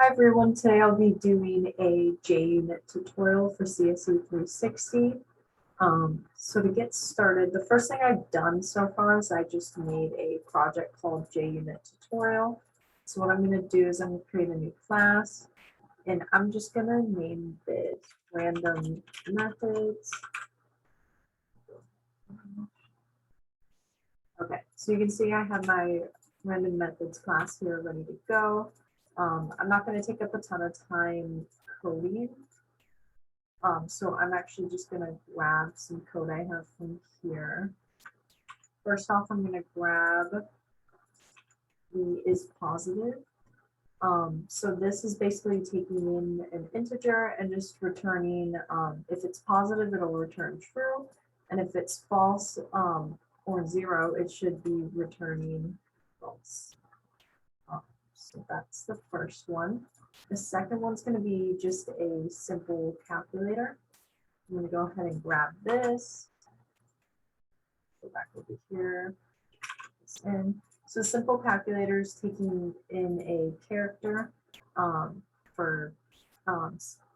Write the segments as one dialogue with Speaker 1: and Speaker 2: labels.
Speaker 1: Hi everyone, today I'll be doing a JUnit tutorial for CSE 360. So to get started, the first thing I've done so far is I just made a project called JUnit tutorial. So what I'm going to do is I'm going to create a new class, and I'm just going to name this random methods. Okay, so you can see I have my random methods class here ready to go. I'm not going to take up a ton of time coding. So I'm actually just going to grab some code I have from here. First off, I'm going to grab the is positive. So this is basically taking in an integer and just returning, if it's positive, it'll return true. And if it's false or 0, it should be returning false. So that's the first one. The second one's going to be just a simple calculator. I'm going to go ahead and grab this. Go back over here. And so simple calculators taking in a character for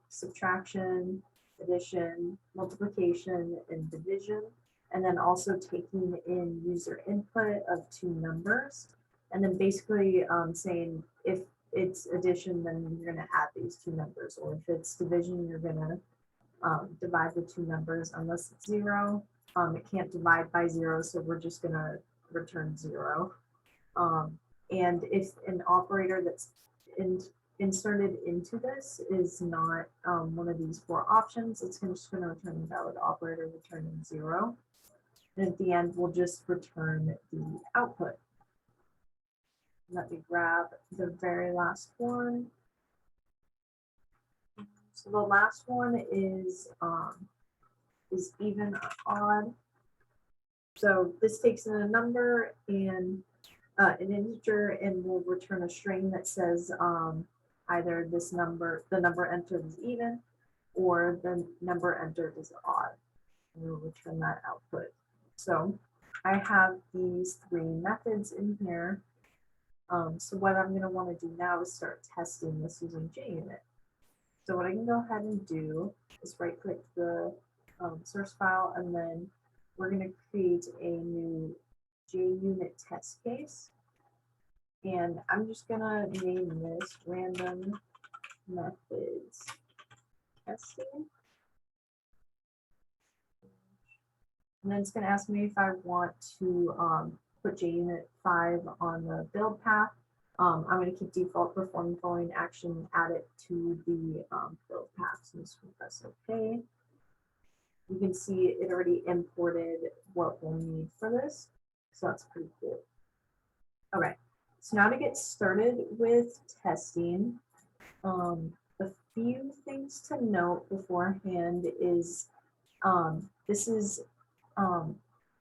Speaker 1: subtraction, addition, multiplication, and division, and then also taking in user input of 2 numbers, and then basically saying if it's addition, then you're going to add these 2 numbers, or if it's division, you're going to divide the 2 numbers unless it's 0. It can't divide by 0, so we're just going to return 0. And if an operator that's inserted into this is not one of these 4 options, it's just going to return a valid operator returning 0. And at the end, we'll just return the output. Let me grab the very last one. So the last one is even or odd. So this takes in a number and an integer, and will return a string that says either this number, the number entered is even, or the number entered is odd. And we'll return that output. So I have these 3 methods in here. So what I'm going to want to do now is start testing this using JUnit. So what I can go ahead and do is right click the source file, and then we're going to create a new JUnit test case. And I'm just going to name this random methods testing. And then it's going to ask me if I want to put JUnit 5 on the build path. I'm going to keep default perform following action, add it to the build path. So I'm just going to press OK. You can see it already imported what we'll need for this. So that's pretty cool. Okay, so now to get started with testing, a few things to note beforehand is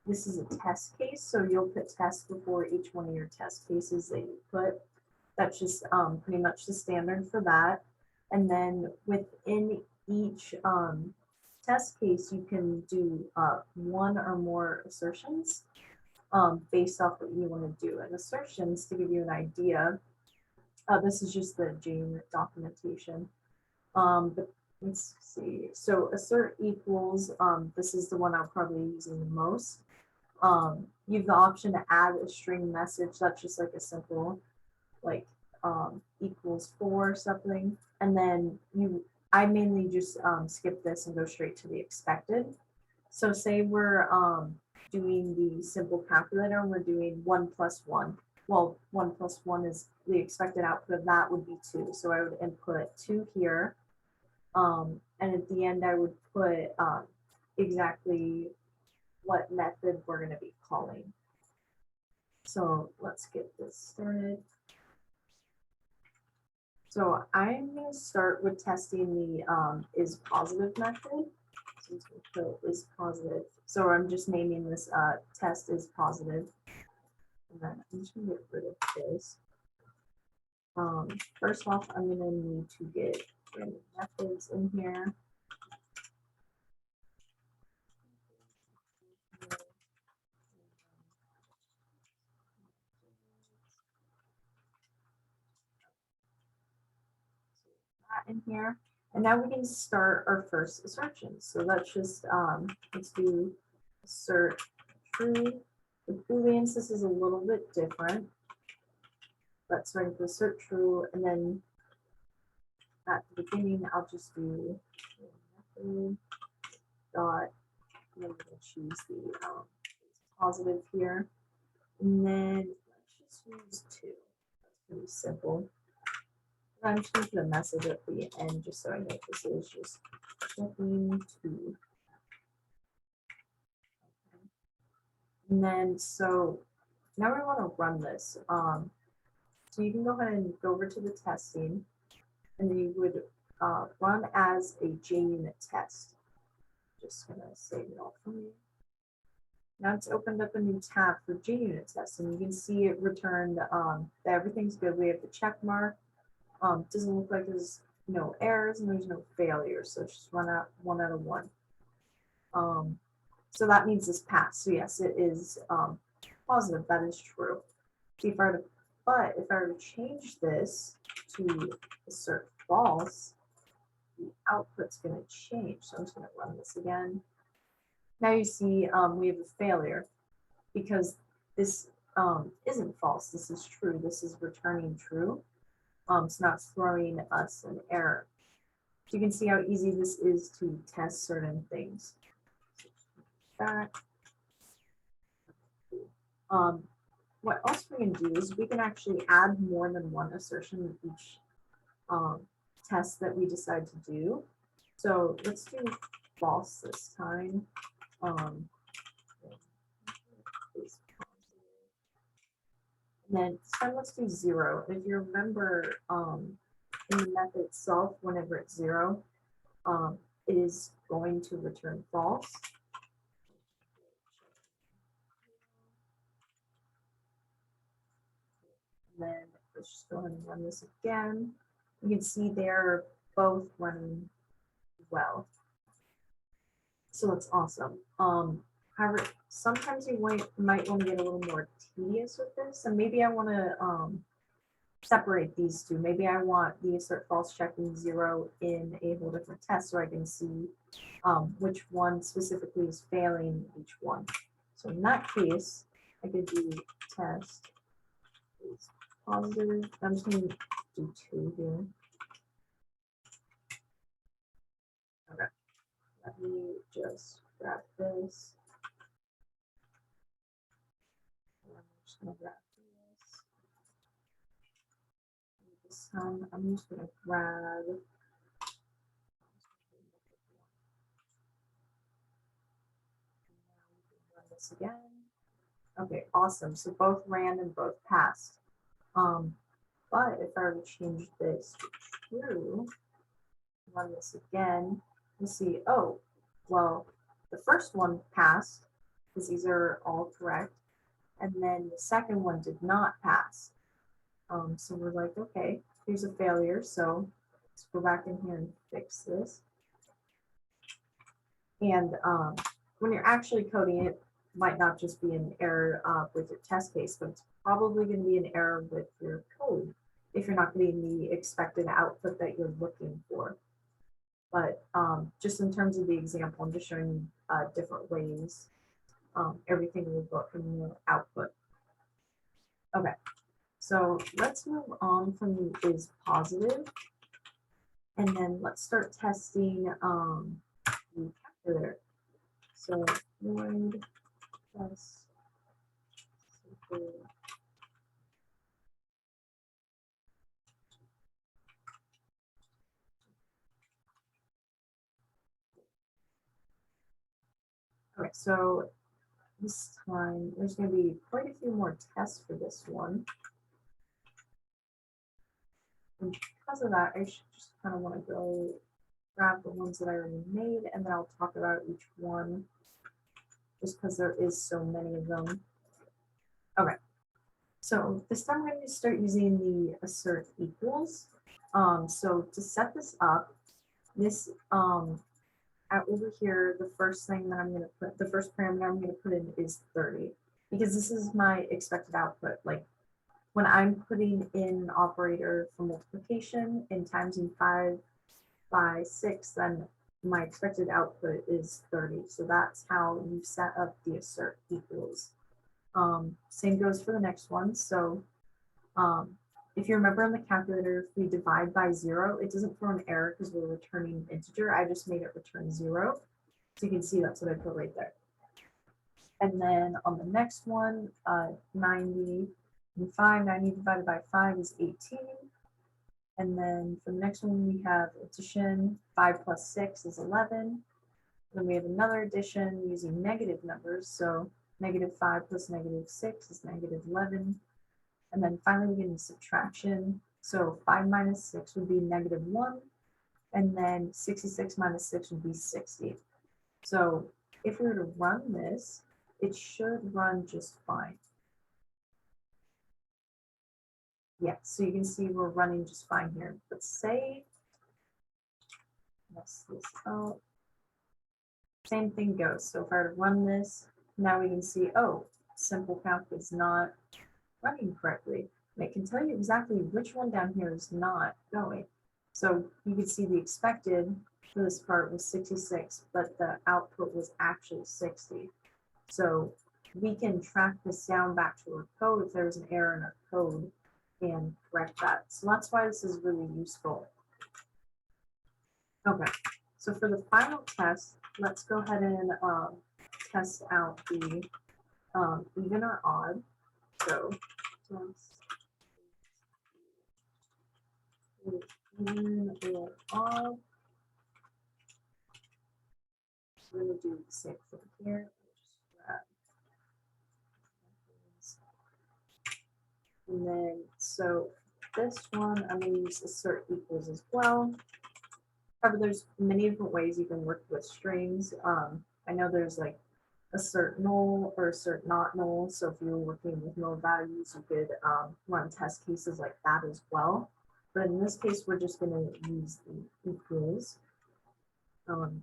Speaker 1: this is a test case, so you'll put test before each one of your test cases that you put. That's just pretty much the standard for that. And then within each test case, you can do 1 or more assertions based off what you want to do. And assertions, to give you an idea, this is just the JUnit documentation. But let's see. So assert equals, this is the one I'm probably using the most. You have the option to add a string message. That's just like a simple, like equals 4 something. And then I mainly just skip this and go straight to the expected. So say we're doing the simple calculator and we're doing 1 plus 1. Well, 1 plus 1 is the expected output of that would be 2. So I would input 2 here. And at the end, I would put exactly what method we're going to be calling. So let's get this started. So I'm going to start with testing the is positive method. So is positive. So I'm just naming this test is positive. And then I'm just going to get rid of this. First off, I'm going to need to get random methods in here. that in here. And now we can start our first assertion. So let's just, let's do assert true. With Booleans, this is a little bit different. But starting with assert true, and then at the beginning, I'll just do dot, and then we're going to choose the positive here. And then let's just use 2. That's pretty simple. I'm just going to put a message at the end just so I know this is just checking 2. Okay. And then so now we want to run this. So you can go ahead and go over to the testing, and then you would run as a JUnit test. Just going to save it all for me. Now it's opened up a new tab for JUnit test, and you can see it returned that everything's good. We have the check mark. Doesn't look like there's no errors and there's no failures, so it's just 1 out of 1. So that means this passed. So yes, it is positive. That is true. See if I were to, but if I were to change this to assert false, the output's going to change. So I'm just going to run this again. Now you see we have a failure because this isn't false. This is true. This is returning true. It's not throwing us an error. So you can see how easy this is to test certain things. Back. What else we can do is we can actually add more than one assertion in each test that we decide to do. So let's do false this time. And then this time let's do 0. If you remember in the method itself, whenever it's 0, it is going to return false. And then let's just go ahead and run this again. You can see they're both running well. So that's awesome. However, sometimes you might want to get a little more tedious with this, and maybe I want to separate these two. Maybe I want the assert false checking 0 in a whole different test so I can see which one specifically is failing each one. So in that case, I could do test is positive. I'm just going to do 2 here. Okay. Let me just grab this. I'm just going to grab this. This time, I'm just going to grab. Run this again. Okay, awesome. So both ran and both passed. But if I were to change this to true, run this again, you see, oh, well, the first one passed because these are all correct. And then the second one did not pass. So we're like, okay, here's a failure. So let's go back in here and fix this. And when you're actually coding it, might not just be an error with your test case, but it's probably going to be an error with your code if you're not getting the expected output that you're looking for. But just in terms of the example, I'm just showing you different ways everything will look in the output. Okay, so let's move on from the is positive, and then let's start testing the calculator. So void test. Okay, so this time there's going to be quite a few more tests for this one. And because of that, I should just kind of want to go grab the ones that I already made, and then I'll talk about each one just because there is so many of them. Okay, so this time I'm going to start using the assert equals. So to set this up, this out over here, the first thing that I'm going to put, the first parameter I'm going to put in is 30, because this is my expected output. Like when I'm putting in an operator for multiplication and timesing 5 by 6, then my expected output is 30. So that's how you set up the assert equals. Same goes for the next one. So if you remember in the calculator, if we divide by 0, it doesn't throw an error because we're returning an integer. I just made it return 0. So you can see that's what I put right there. And then on the next one, 90 and 5, 90 divided by 5 is 18. And then for the next one, we have addition, 5 plus 6 is 11. Then we have another addition using negative numbers. So -5 plus -6 is -11. And then finally, we get into subtraction. So 5 minus 6 would be -1. And then 66 minus 6 would be 60. So if we were to run this, it should run just fine. Yeah, so you can see we're running just fine here. But say, mess this out. Same thing goes. So if I were to run this, now we can see, oh, simple calc is not running correctly. And it can tell you exactly which one down here is not going. So you can see the expected for this part was 66, but the output was actually 60. So we can track this down back to our code if there's an error in our code and correct that. So that's why this is really useful. Okay, so for the final test, let's go ahead and test out the even or odd. So even or odd. We're going to do the same thing here. And then, so this one, I'm going to use assert equals as well. However, there's many different ways you can work with strings. I know there's like assert null or assert not null. So if you're working with null values, you could run test cases like that as well. But in this case, we're just going to use the equals.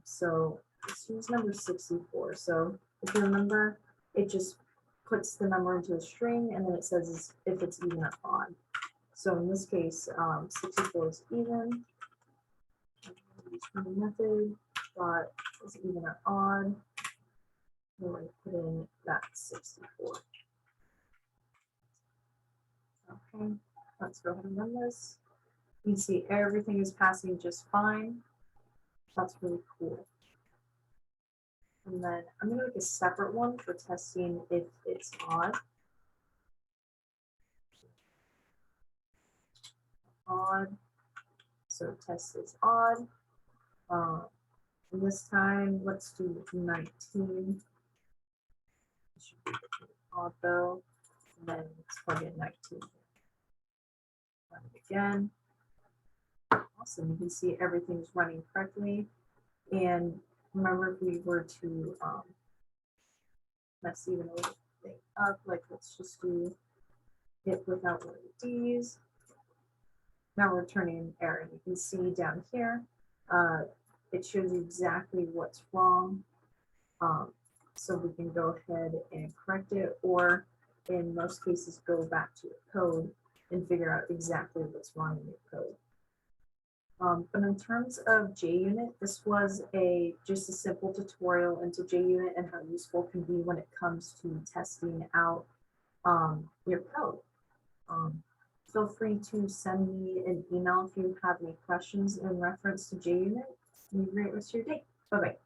Speaker 1: So let's use number 64. So if you remember, it just puts the number into a string and then it says if it's even or odd. So in this case, 64 is even. Use the method dot is even or odd. We're going to put in that 64. Okay, let's go ahead and run this. You can see everything is passing just fine. That's really cool. And then I'm going to make a separate one for testing if it's odd. Odd. So test is odd. And this time, let's do 19. It should be odd though. And then let's plug in 19. Run it again. Awesome. You can see everything's running correctly. And remember, if we were to mess even a little thing up, like let's just do it without one of the D's. Now we're turning an error. You can see down here, it shows you exactly what's wrong. So we can go ahead and correct it, or in most cases, go back to your code and figure out exactly what's wrong in your code. But in terms of JUnit, this was just a simple tutorial into JUnit and how useful it can be when it comes to testing out your code. Feel free to send me an email if you have any questions in reference to JUnit. Have a great rest of your day. Bye-bye.